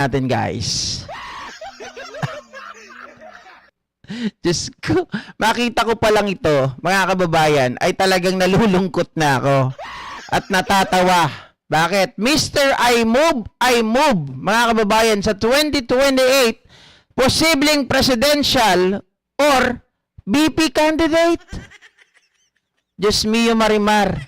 natin, guys. Diyos ko, makita ko pa lang ito, mga kababayan, ay talagang nalulungkot na ako at natatawa. Bakit? Mr. I move, mga kababayan, sa 2028, posibleng presidential or BP candidate. Diyos mio Marimar.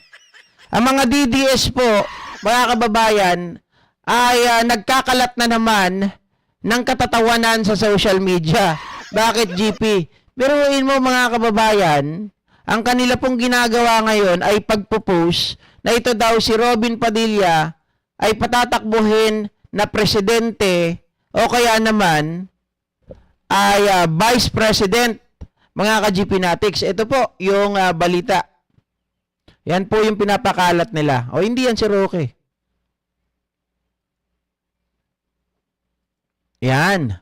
Ang mga DDS po, mga kababayan, ay nagkakalat na naman ng katatawanan sa social media. Bakit, GP? Biruin mo, mga kababayan, ang kanila pong ginagawa ngayon ay pagpo-post na ito daw si Robin Padilla ay patatakbuhin na presidente o kaya naman ay vice president, mga ka-GP Natics. Ito po yung balita. Yan po yung pinapakalat nila. O hindi yan si Roque. Yan.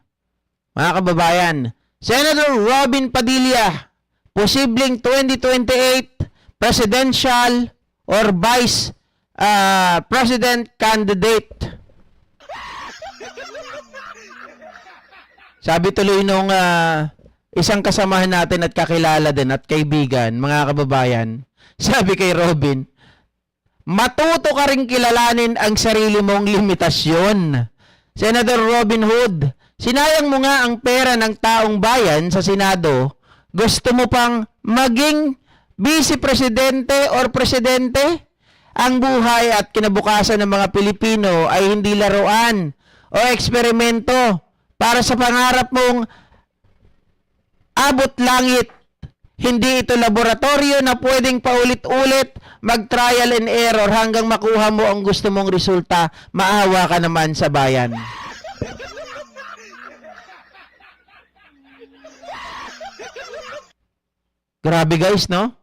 Mga kababayan, Senator Robin Padilla, posibleng 2028 presidential or vice president candidate. Sabi tuloy nung isang kasamahan natin at kakilala din at kaibigan, mga kababayan, sabi kay Robin, matuto ka rin kilalanin ang sarili mong limitasyon. Senator Robin Hood, sinayang mo nga ang pera ng taong bayan sa Senado, gusto mo pang maging vice presidente or presidente? Ang buhay at kinabukasan ng mga Pilipino ay hindi laruan o eksperimento para sa pangarap mong abot langit. Hindi ito laboratorio na pwedeng paulit-ulit mag-trial and error hanggang makuha mo ang gusto mong resulta. Maawa ka naman sa bayan. Grabe guys, no?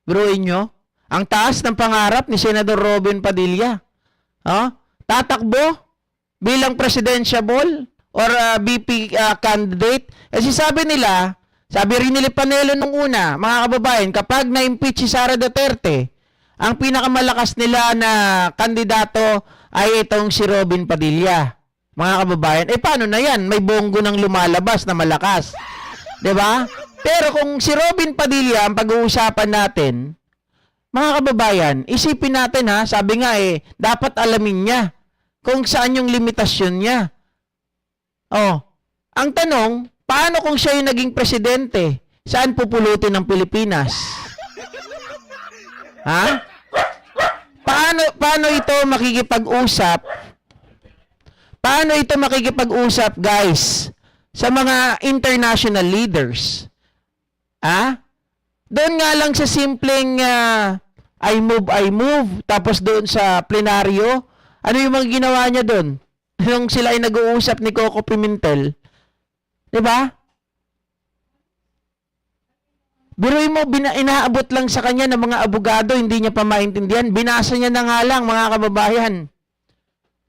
Biruin nyo. Ang taas ng pangarap ni Senador Robin Padilla. Tatakbo bilang presidential or BP candidate. Kasi sabi nila, sabi rin nila Panelo nung una, mga kababayan, kapag na-impeach si Sara Duterte, ang pinakamalakas nila na kandidato ay itong si Robin Padilla. Mga kababayan, paano na yan? May bonggo nang lumalabas na malakas. 'Di ba? Pero kung si Robin Padilla ang pag-uusapan natin, mga kababayan, isipin natin sabi nga dapat alamin niya kung saan yung limitasyon niya. Ang tanong, paano kung siya yung naging presidente? Saan pupulutin ng Pilipinas? Paano ito makikipag-usap? Paano ito makikipag-usap, guys, sa mga international leaders? Doon nga lang sa simpleng I move, tapos doon sa plenaryo, ano yung mga ginawa niya doon? Nung sila ay nag-uusap ni Coco Pimentel, 'di ba? Biruin mo, inaabot lang sa kanya ng mga abogado, hindi niya pa maintindihan. Binasa niya na nga lang, mga kababayan.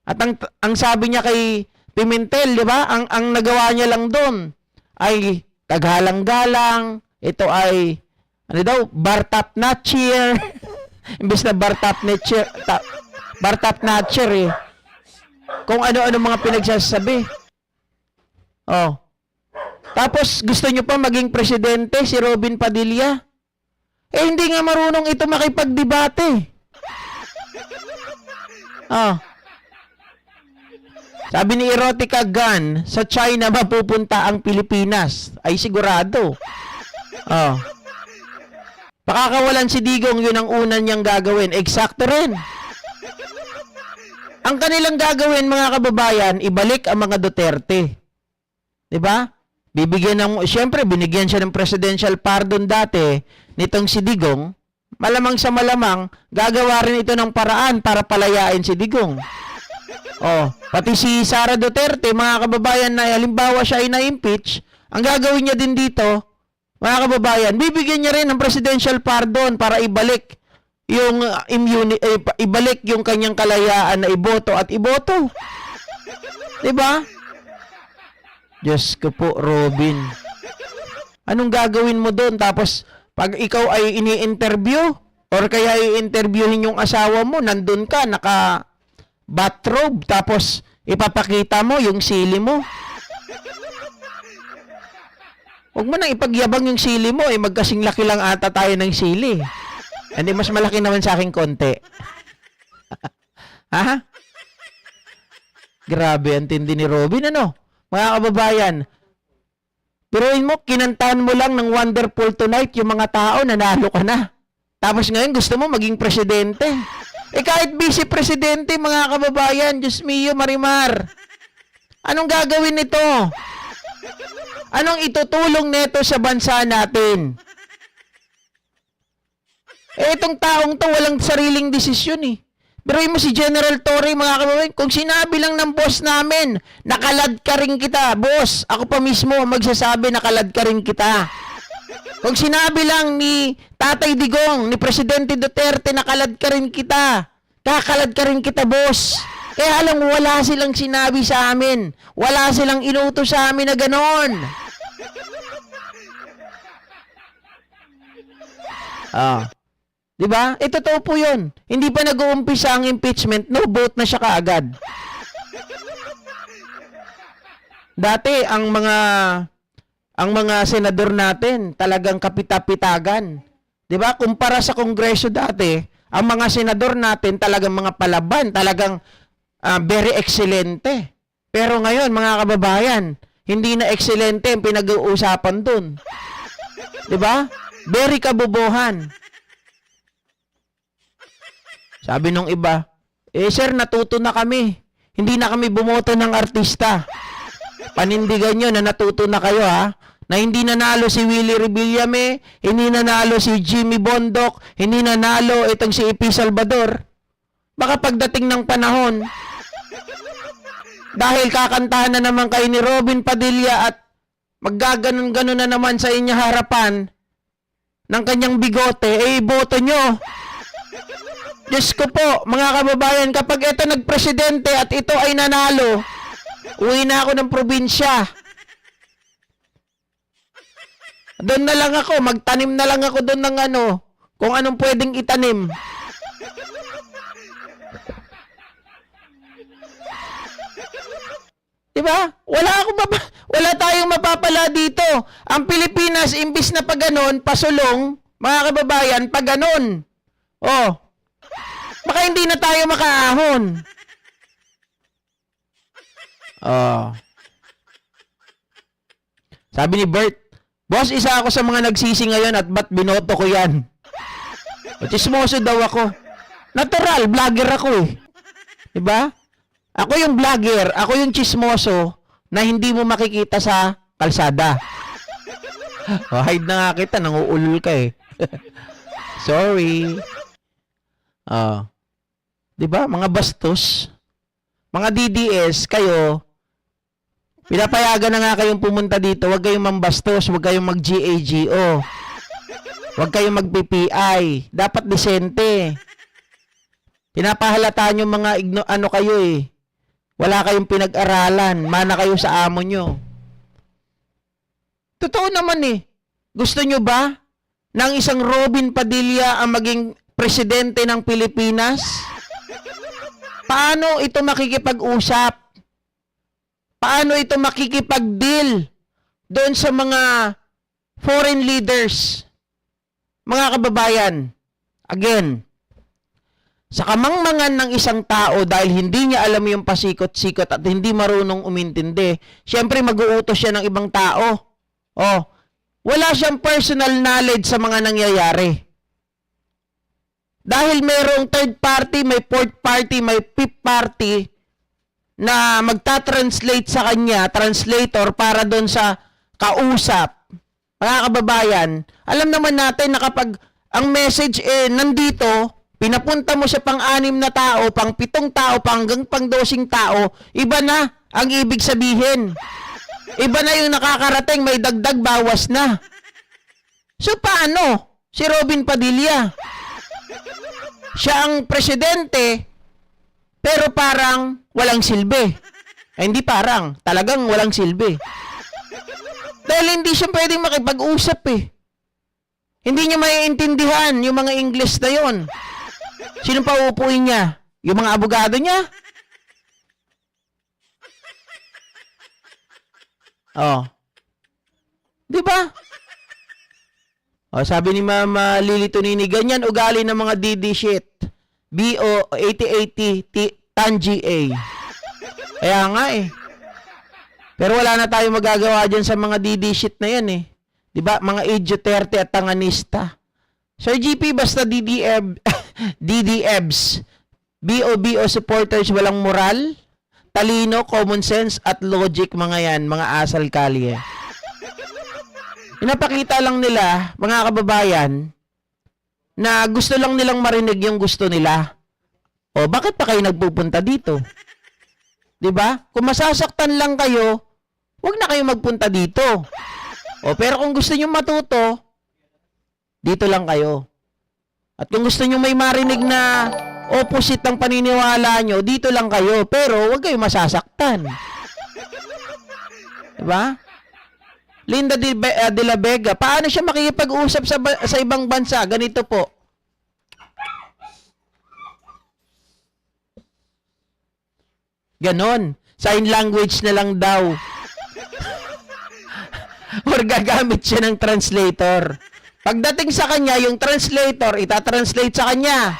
At ang sabi niya kay Pimentel, 'di ba? Ang nagawa niya lang doon ay taghalang-galang. Ito ay Bartap Natcher. Imbes na Bartap Natcher kung ano-ano mga pinagsasabi. Tapos gusto nyo pa maging presidente si Robin Padilla? Hindi nga marunong ito makipagdebate. Sabi ni Erotica Gun, sa China mapupunta ang Pilipinas. Ay sigurado. Pakakawalan si Digong, yun ang una niyang gagawin. Eksakto rin. Ang kanilang gagawin, mga kababayan, ibalik ang mga Duterte. 'Di ba? Siyempre, binigyan siya ng presidential pardon dati nitong si Digong. Malamang sa malamang, gagawa rin ito ng paraan para palayain si Digong. Pati si Sara Duterte, mga kababayan, na halimbawa siya ay na-impeach, ang gagawin niya din dito, mga kababayan, bibigyan niya rin ng presidential pardon para ibalik yung ibalik yung kanyang kalayaan na iboto at iboto. 'Di ba? Diyos ko po, Robin. Anong gagawin mo doon? Tapos, pag ikaw ay ini-interview, or kaya i-interviewin yung asawa mo, nandun ka, naka-bathrobe, tapos Ipapakita mo yung sili mo. Huwag mo nang ipagyabang yung sili mo, magkasing laki lang ata tayo ng sili. Hindi, mas malaki naman sa akin konti. Ha? Grabe, ang tindi ni Robin, ano? Mga kababayan, piruin mo, kinantahan mo lang ng Wonderful Tonight yung mga tao, nanalo ka na. Tapos ngayon, gusto mo maging presidente. Kahit vice presidente, mga kababayan, Diyos mio, Marimar. Anong gagawin nito? Anong itutulong neto sa bansa natin? Itong taong to, walang sariling desisyon eh. Pero mo si General Torre, mga kababayan, kung sinabi lang ng boss namin, nakalad ka rin kita, boss. Ako pa mismo magsasabi, nakalad ka rin kita. Kung sinabi lang ni Tatay Digong, ni Presidente Duterte, nakalad ka rin kita. Kakalad ka rin kita, boss. Kaya alam, wala silang sinabi sa amin. Wala silang inutos sa amin na ganon. Diba? Totoo po yun. Hindi pa nag-uumpisa ang impeachment, no vote na siya kaagad. Dati, ang mga senador natin, talagang kapitapitagan. Diba? Kumpara sa Kongreso dati, ang mga senador natin, talagang mga palaban, talagang very excelente. Pero ngayon, mga kababayan, hindi na excelente ang pinag-uusapan dun. Diba? Very kabobohan. Sabi nung iba, sir, natuto na kami. Hindi na kami bumoto ng artista. Panindigan nyo na natuto na kayo, ha? Na hindi nanalo si Willie Revillame, hindi nanalo si Jimmy Bondoc, hindi nanalo itong si Ipi Salvador. Baka pagdating ng panahon, dahil kakantahan na naman kayo ni Robin Padilla at maggaganon-ganon na naman sa inyong harapan ng kanyang bigote, boto nyo. Diyos ko po, mga kababayan, kapag ito nagpresidente at ito ay nanalo, uwi na ako ng probinsya. Doon na lang ako, magtanim na lang ako doon ng kung anong pwedeng itanim. Diba? Wala tayong mapapala dito. Ang Pilipinas, imbis na paganon, pasulong, mga kababayan, paganon. Baka hindi na tayo makaahon. Sabi ni Bert, boss, isa ako sa mga nagsisi ngayon at ba't binoto ko yan? Chismoso daw ako. Natural, vlogger ako eh. Diba? Ako yung vlogger, ako yung chismoso na hindi mo makikita sa kalsada. Hide na nga kita, nanguulol ka eh. Sorry. Diba? Mga bastos. Mga DDS, kayo, pinapayagan na nga kayong pumunta dito, huwag kayong mambastos, huwag kayong mag-GAGO. Huwag kayong mag-PPI. Dapat desente. Pinapahalata nyo mga kayo eh. Wala kayong pinag-aralan. Mana kayo sa amo nyo. Totoo naman eh. Gusto nyo ba ng isang Robin Padilla ang maging presidente ng Pilipinas? Paano ito makikipag-usap? Paano ito makikipag-deal doon sa mga foreign leaders? Mga kababayan, again, sa kamangmangan ng isang tao dahil hindi niya alam yung pasikot-sikot at hindi marunong umintindi, syempre mag-uutos siya ng ibang tao. Wala siyang personal knowledge sa mga nangyayari. Dahil mayroong third party, may fourth party, may fifth party na magta-translate sa kanya, translator para doon sa kausap. Mga kababayan, alam naman natin na kapag ang message nandito, pinapunta mo sa pang-anim na tao, pang-pitong tao, hanggang pang-dosing tao, iba na ang ibig sabihin. Iba na yung nakakarating, may dagdag bawas na. So paano? Si Robin Padilla. Siya ang presidente, pero parang walang silbi. Hindi parang, talagang walang silbi. Dahil hindi siya pwedeng makipag-usap eh. Hindi niya maiintindihan yung mga English na yon. Sino pa uupuin niya? Yung mga abogado niya? Oh. Di ba? Oh, sabi ni Mama Lily Tonini, ganyan ugali ng mga DD shit. BO 8080 Tanji A. Kaya nga eh. Pero wala na tayong magagawa dyan sa mga DD shit na yan eh. Di ba? Mga idioterte at tanganista. Sir GP, basta DDEBs, BO supporters walang moral, talino, common sense, at logic mga yan, mga asal kalye. Pinapakita lang nila, mga kababayan, na gusto lang nilang marinig yung gusto nila. O, bakit pa kayo nagpupunta dito? 'Di ba? Kung masasaktan lang kayo, huwag na kayo magpunta dito. O, pero kung gusto niyo matuto, dito lang kayo. At kung gusto niyo may marinig na opposite ng paniniwala nyo, dito lang kayo. Pero huwag kayo masasaktan. 'Di ba? Linda de la Vega, paano siya makikipag-usap sa ibang bansa? Ganito po. Ganon. Sign language na lang daw. Or gagamit siya ng translator. Pagdating sa kanya, yung translator, itatranslate sa kanya.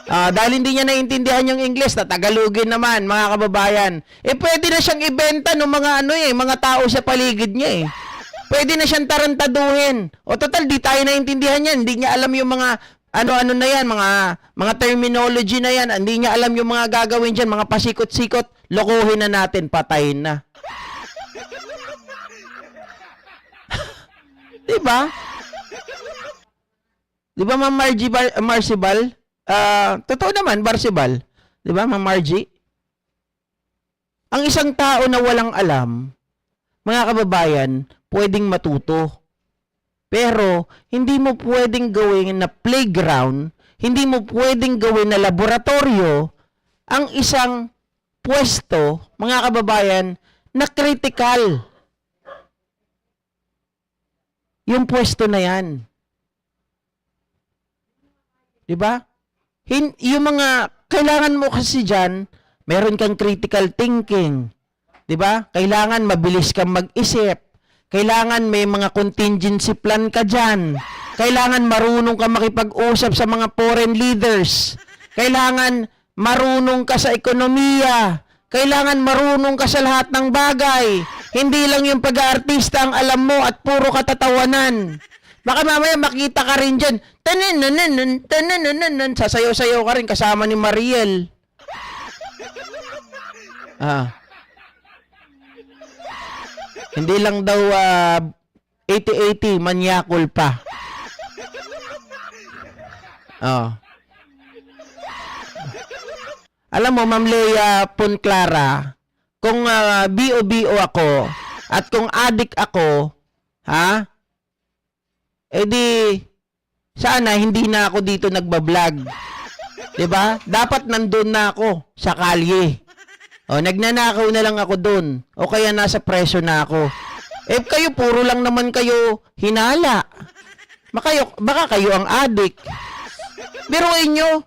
Dahil hindi niya naiintindihan yung English, tatagalugin naman, mga kababayan. Pwede na siyang ibenta ng mga mga tao sa paligid niya eh. Pwede na siyang tarantaduhin. O total, di tayo naiintindihan yan. Hindi niya alam yung mga ano-ano na yan, mga terminology na yan. Hindi niya alam yung mga gagawin dyan, mga pasikot-sikot. Lokohin na natin, patayin na. Diba? Diba, Ma'am Marcibal? Totoo naman, Marcibal. Diba, Ma'am Margie? Ang isang tao na walang alam, mga kababayan, pwedeng matuto. Pero, hindi mo pwedeng gawin na playground, hindi mo pwedeng gawin na laboratorio, ang isang pwesto, mga kababayan, na critical. Yung pwesto na yan. Diba? Yung mga, kailangan mo kasi dyan, meron kang critical thinking. Diba? Kailangan mabilis kang mag-isip. Kailangan may mga contingency plan ka dyan. Kailangan marunong ka makipag-usap sa mga foreign leaders. Kailangan marunong ka sa ekonomiya. Kailangan marunong ka sa lahat ng bagay. Hindi lang yung pag-aartista ang alam mo at puro katatawanan. Baka mamaya makita ka rin dyan. Sasayaw-sayaw ka rin kasama ni Mariel. Hindi lang daw 80-80, manyakol pa. Alam mo, Ma'am Leia Ponclara, kung BO ako, at kung adik ako, edi, sana hindi na ako dito nagbablog. 'Di ba? Dapat nandun na ako sa kalye. Nagnanakaw na lang ako doon. O kaya nasa preso na ako. Kayo, puro lang naman kayo hinala. Baka kayo ang adik. Biruin nyo,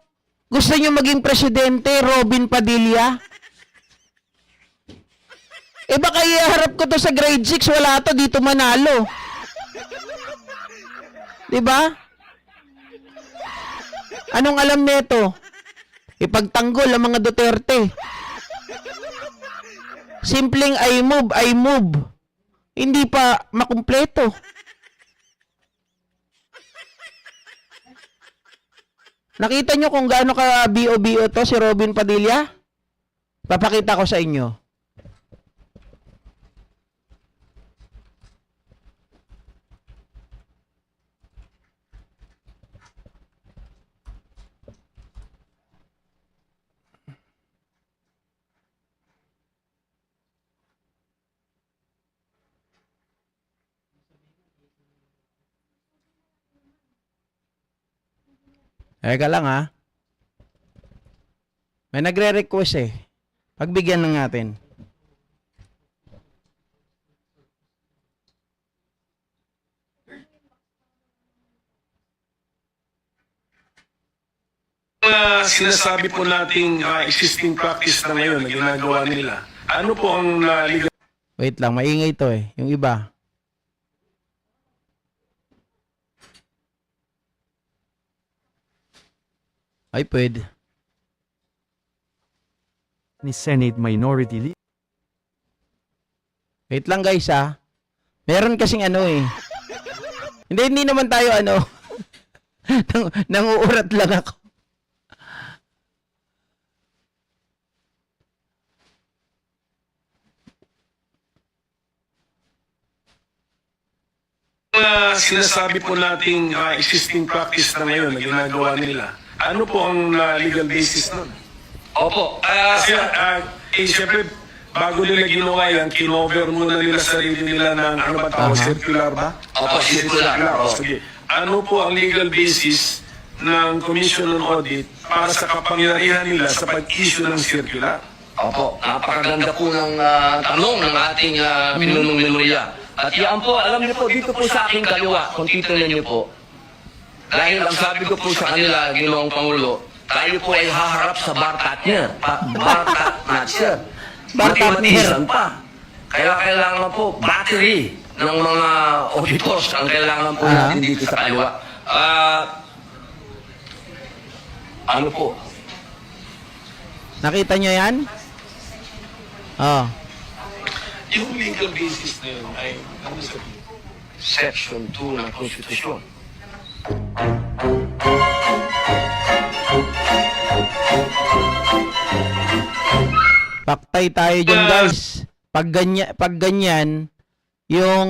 gusto nyo maging presidente, Robin Padilla? Baka iharap ko to sa grade 6, wala to, dito manalo. Diba? Anong alam nito? Ipagtanggol ang mga Duterte. Simpleng I move. Hindi pa makumpleto. Nakita nyo kung gaano ka BO to si Robin Padilla? Papakita ko sa inyo. Eka lang May nagre-request Pagbigyan ng natin. Sinasabi po nating existing practice na ngayon na ginagawa nila. Ano po ang legal? Wait lang, maingay to eh. Yung iba. Ay, pwede. Ni Senate Minority Leader. Wait lang guys ah. Meron kasing ano eh. Hindi naman tayo ano. Nanguurat lang ako. Sinasabi po nating existing practice na ngayon na ginagawa nila, ano po ang legal basis nun? Opo. Kasi, siyempre, bago nila ginawa yan, kinover muna nila sarili nila ng, ano ba tawag, circular ba? Opo, circular. Opo. Sige. Ano po ang legal basis ng Commission on Audit para sa kapangyarihan nila sa pag-issue ng circular? Opo, napakaganda po ng tanong ng ating pinunong menorya. At yan po, alam niyo po, dito po sa aking kaliwa, kung titignan niyo po, dahil ang sabi ko po sa kanila, Ginoong Pangulo, tayo po ay haharap sa bar partner. Bar partner. Matisan pa. Kaya kailangan po, battery ng mga auditors ang kailangan po natin dito sa kaliwa. Ano po? Nakita nyo yan? Oh. Yung legal basis na yun ay, ano sabihin? Section 2 ng Konstitusyon. Paktay tayo dyan guys. Pag ganyan yung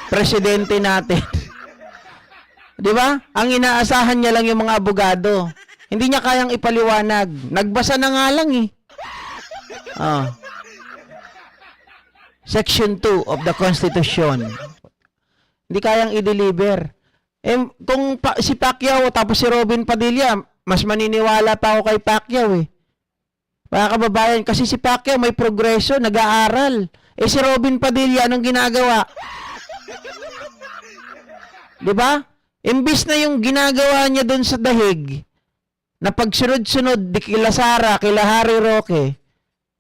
presidente natin. 'Di ba? Ang inaasahan niya lang yung mga abogado. Hindi niya kayang ipaliwanag. Nagbasa na nga lang eh. Oh. Section 2 of the Constitution. Hindi kayang i-deliver. Eh, kung si Pacquiao tapos si Robin Padilla, mas maniniwala pa ako kay Pacquiao eh. Mga kababayan, kasi si Pacquiao may progreso, nag-aaral. Eh si Robin Padilla, anong ginagawa? 'Di ba? Imbis na yung ginagawa niya doon sa dahig, na pagsunod-sunod, di kila Sara, kila Harry Roque,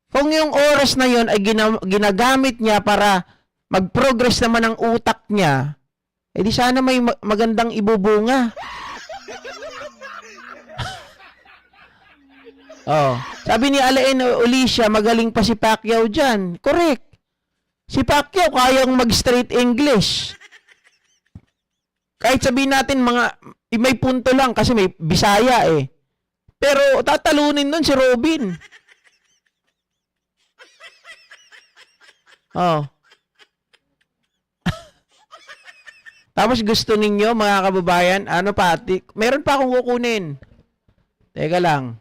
kung yung oras na yon ay ginagamit niya para mag-progress naman ang utak niya, eh di sana may magandang ibubunga. Oh, sabi ni Alain Alicia, magaling pa si Pacquiao dyan. Correct. Si Pacquiao kayang mag-straight English. Kahit sabihin natin may punto lang kasi may Bisaya eh. Pero tatalunin nun si Robin. Oh. Tapos gusto ninyo mga kababayan, ano pati, meron pa akong kukunin. Teka lang.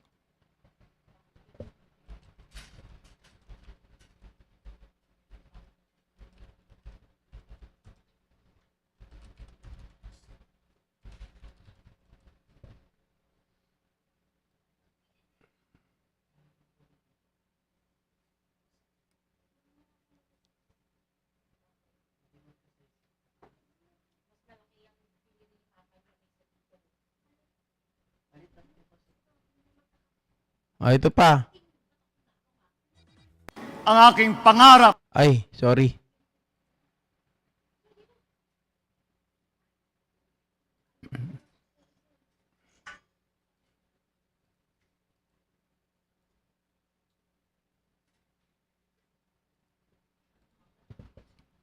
Ah, ito pa. Ang aking pangarap. Ay, sorry.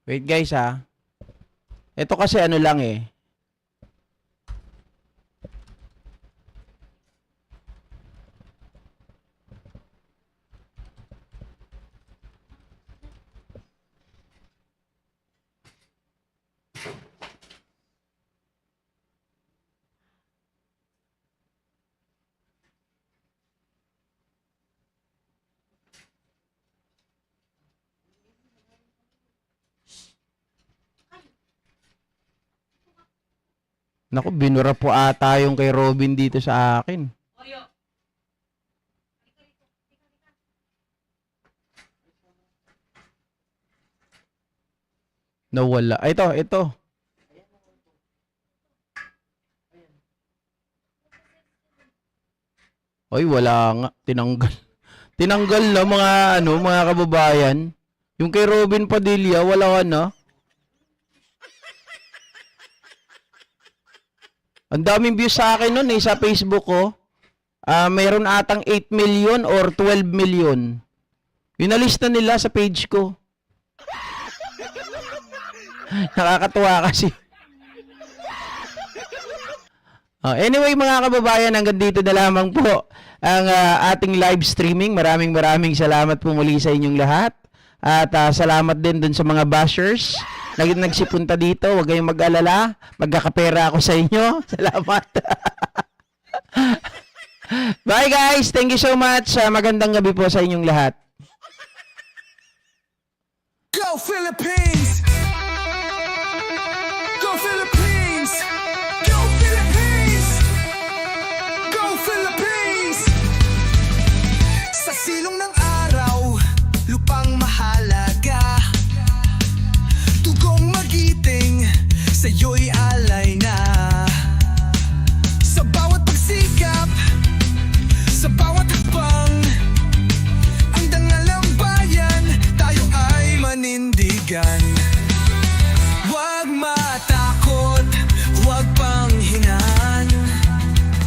Wait guys ha. Ito kasi ano lang eh. Naku, binura po ata yung kay Robin dito sa akin. Nawala. Ay, ito. Ay, wala nga. Tinanggal. Tinanggal na mga kababayan. Yung kay Robin Padilla, wala ka na. Ang daming views sa akin nun sa Facebook ko. Mayroon atang 8 million or 12 million. Inalista nila sa page ko. Nakakatuwa kasi. Anyway mga kababayan, hanggang dito na lamang po ang ating live streaming. Maraming salamat po muli sa inyong lahat. At salamat din dun sa mga bashers na nagsipunta dito. Huwag kayong mag-alala. Magkakapera ako sa inyo. Salamat. Bye guys. Thank you so much. Magandang gabi po sa inyong lahat. Go Philippines! Go Philippines! Go Philippines! Go Philippines! Sa silong ng araw, lupang mahalaga, tugong magiting, sa'yo'y alay na. Sa bawat pagsikap, sa bawat hakbang, ang dangal ng bayan, tayo ay manindigan. Huwag matakot, huwag panghinaan.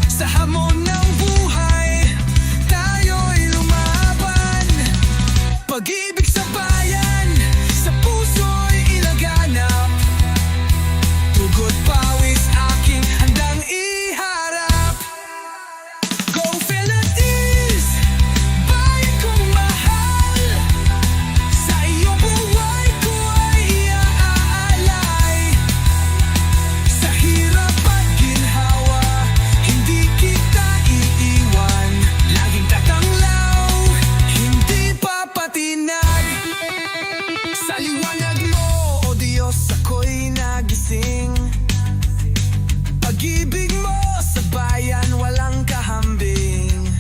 Sa hamon ng buhay, tayo'y lumaban. Pag-ibig sa bayan, sa puso'y ilaganap. Tugot pawis aking handang iharap. Go Philippines, bayan kong mahal. Sa iyong buhay ko ay iaalay. Sa hirap at ginhawa, hindi kita iiwan. Laging tatanglaw, hindi papatinag. Sa liwanag mo, O Diyos, ako'y nagising. Pag-ibig mo sa bayan, walang kahambing.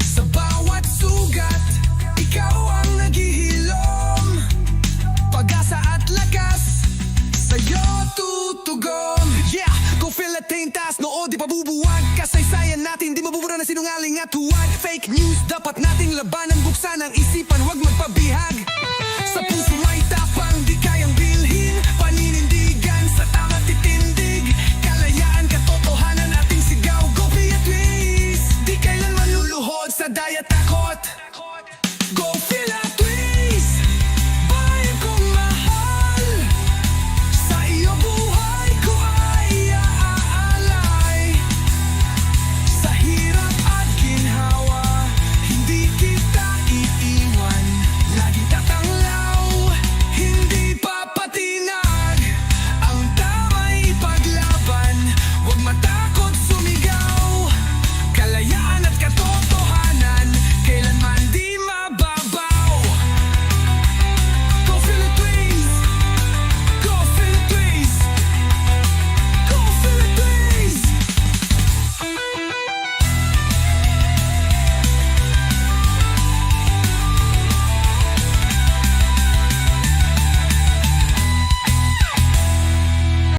Sa bawat sugat, ikaw ang naghihilom. Pag-asa at lakas, sa'yo tutugon. Yeah, go Philippines, taas noo, di pabubuwag. Kasaysayan natin, di mabubura na sinungaling at huwag. Fake news, dapat nating labanan, buksan ang isipan.